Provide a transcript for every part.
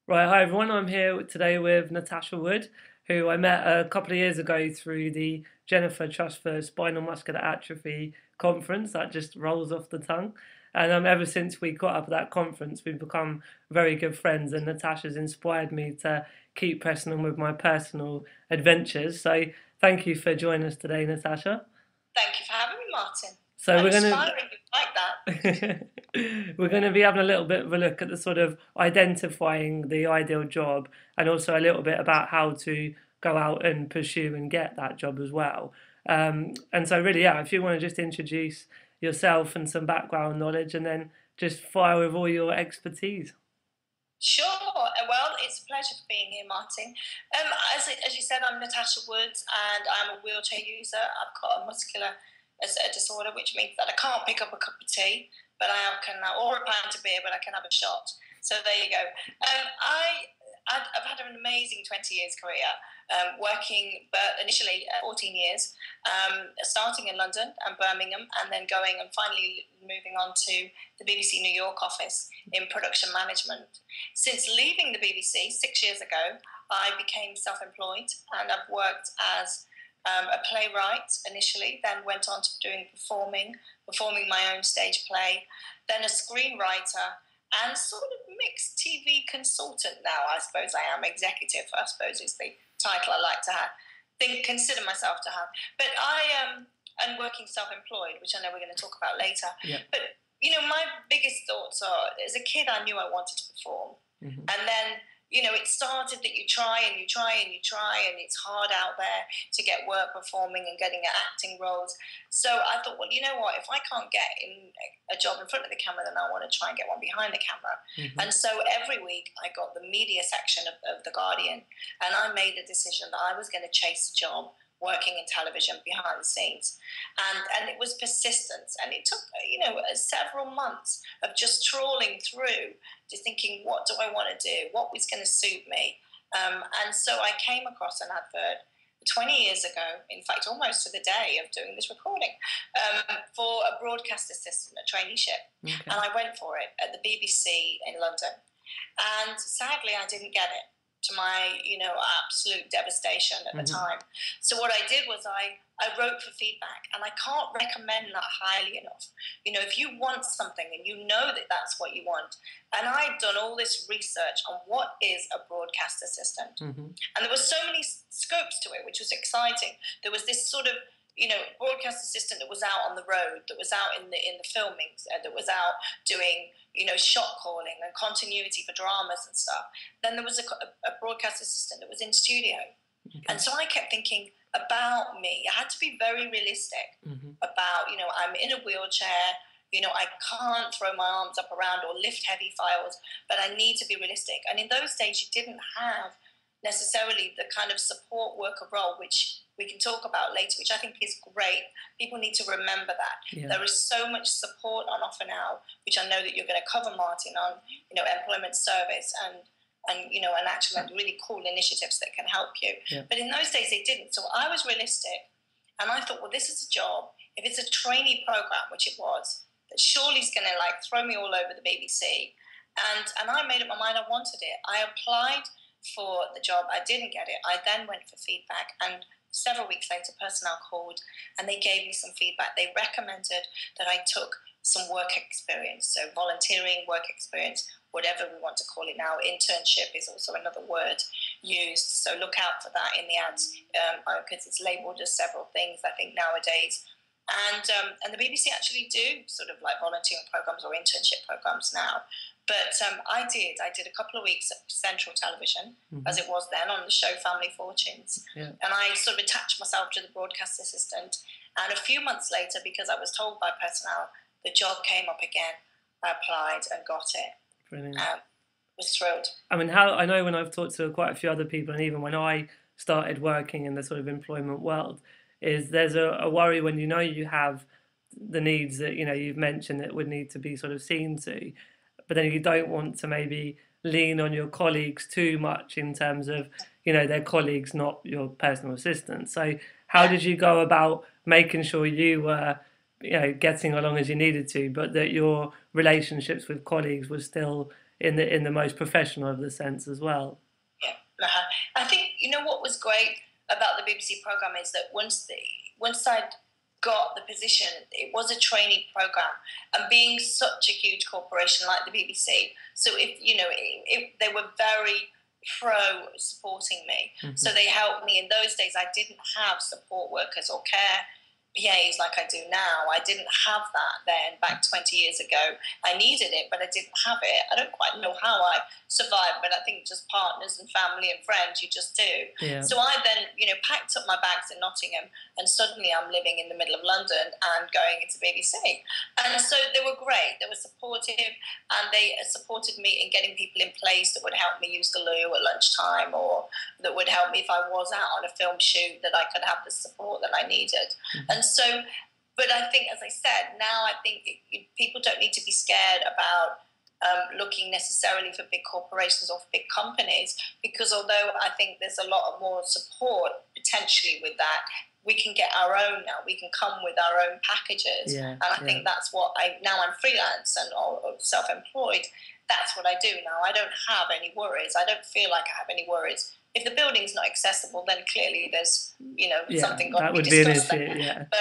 Right, hi everyone. I'm here today with Natasha Wood, who I met a couple of years ago through the Jennifer Trust for Spinal Muscular Atrophy conference. That just rolls off the tongue. And ever since we caught up at that conference, we've become very good friends. And Natasha's inspired me to keep pressing on with my personal adventures. So thank you for joining us today, Natasha. Thank you for having me, Martin. So I'm we're gonna aspiring like that. we're going to be having a little bit of a look at the sort of identifying the ideal job and also a little bit about how to go out and pursue and get that job as well. And so, really, yeah, if you want to just introduce yourself and some background knowledge and then just fire with all your expertise. Sure. Well, it's a pleasure for being here, Martin. As you said, I'm Natasha Wood, and I'm a wheelchair user. I've got a muscular disorder, which means that I can't pick up a cup of tea, but or a pint of beer, but I can have a shot. So there you go. I've had an amazing 20 years career, working, but initially 14 years, starting in London and Birmingham, and then going and finally moving on to the BBC New York office in production management. Since leaving the BBC 6 years ago, I became self-employed, and I've worked as a playwright initially, then went on to performing my own stage play, then a screenwriter, and sort of mixed TV consultant now. I suppose I am executive. I suppose is the title I like to consider myself to have. But I'm working self-employed, which I know we're going to talk about later. Yeah. But my biggest thoughts are: as a kid, I knew I wanted to perform, and then it started that you try and you try and you try, and it's hard out there to get work performing and getting acting roles. So I thought, well, you know what? If I can't get in a job in front of the camera, then I want to try and get one behind the camera. And so every week I got the media section of The Guardian, and I made a decision that I was going to chase a job working in television behind the scenes, and it was persistence, and it took several months of just trawling through, just thinking, what do I want to do, what was going to suit me, and so I came across an advert 20 years ago, in fact almost to the day of doing this recording, for a broadcast assistant, a traineeship. Okay. And I went for it at the BBC in London, and sadly I didn't get it, to my absolute devastation at the time. So what I did was I wrote for feedback, and I can't recommend that highly enough. If you want something and you know that that's what you want, and I'd done all this research on what is a broadcast assistant, and there were so many scopes to it, which was exciting. There was this sort of broadcast assistant that was out on the road, that was out in the filming, that was out doing shot calling and continuity for dramas and stuff. Then there was a broadcast assistant that was in studio. And so I kept thinking about me. I had to be very realistic about, I'm in a wheelchair, I can't throw my arms up around or lift heavy files, but I need to be realistic. And in those days, you didn't have necessarily the kind of support worker role, which we can talk about later, which I think is great. People need to remember that. Yeah. There is so much support on offer now, which I know that you're going to cover, Martin, on employment service and actually really cool initiatives that can help you. Yeah. But in those days they didn't. So I was realistic, and I thought, well, this is a job. If it's a trainee program, which it was, that surely is going to throw me all over the BBC. And I made up my mind I wanted it. I applied for the job. I didn't get it. I then went for feedback, and several weeks later, personnel called and they gave me some feedback. They recommended that I took some work experience, so volunteering, work experience, whatever we want to call it now. Internship is also another word used, so look out for that in the ads, because it's labelled as several things, I think, nowadays. And the BBC actually do sort of volunteering programs or internship programs now. But I did a couple of weeks at Central Television, as it was then, on the show Family Fortunes. Yeah. And I sort of attached myself to the broadcast assistant. And a few months later, because I was told by personnel, the job came up again. I applied and got it. Brilliant. Was thrilled. I mean, I know when I've talked to quite a few other people, and even when I started working in the sort of employment world, is there's a worry when you have the needs that you've mentioned that would need to be sort of seen to, but then you don't want to maybe lean on your colleagues too much in terms of their colleagues, not your personal assistant. So how did you go about making sure you were getting along as you needed to, but that your relationships with colleagues were still in the most professional of the sense as well. Yeah. I think what was great about the BBC program is that once I'd got the position, it was a trainee program, and being such a huge corporation like the BBC, so they were very pro supporting me. Mm-hmm. So they helped me. In those days, I didn't have support workers or care PAs like I do now. I didn't have that then back 20 years ago. I needed it, but I didn't have it. I don't quite know how I survived, but I think just partners and family and friends, you just do. Yeah. So I then, packed up my bags in Nottingham, and suddenly I'm living in the middle of London and going into BBC. And so they were great. They were supportive, and they supported me in getting people in place that would help me use the loo at lunchtime, or that would help me if I was out on a film shoot, that I could have the support that I needed. Mm-hmm. And so, but I think, as I said, now I think people don't need to be scared about looking necessarily for big corporations or for big companies, because although I think there's a lot more support potentially with that, we can get our own now. We can come with our own packages. Yeah, and I think that's what now I'm freelance and or self-employed. That's what I do now. I don't have any worries. I don't feel like I have any worries. If the building's not accessible, then clearly there's, something got to be discussed. That would be an issue, yeah. But,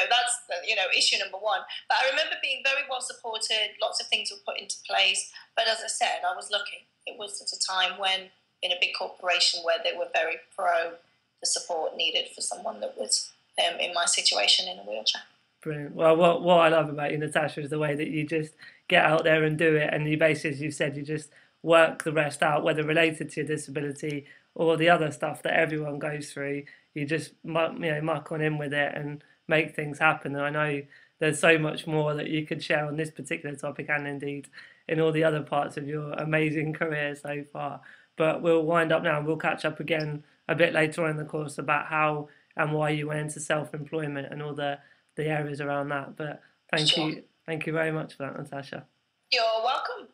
that's the, issue number one. But I remember being very well supported. Lots of things were put into place. But as I said, I was lucky. It was at a time when, in a big corporation, where they were very pro the support needed for someone that was in my situation in a wheelchair. Brilliant. Well, what I love about you, Natasha, is the way that you just get out there and do it. And you basically, as you said, you just work the rest out, whether related to your disability or the other stuff that everyone goes through. You just muck on in with it and make things happen. And I know there's so much more that you could share on this particular topic, and indeed in all the other parts of your amazing career so far. But we'll wind up now, and we'll catch up again a bit later on in the course about how and why you went into self-employment and all the areas around that. But thank you very much for that, Natasha. You're welcome.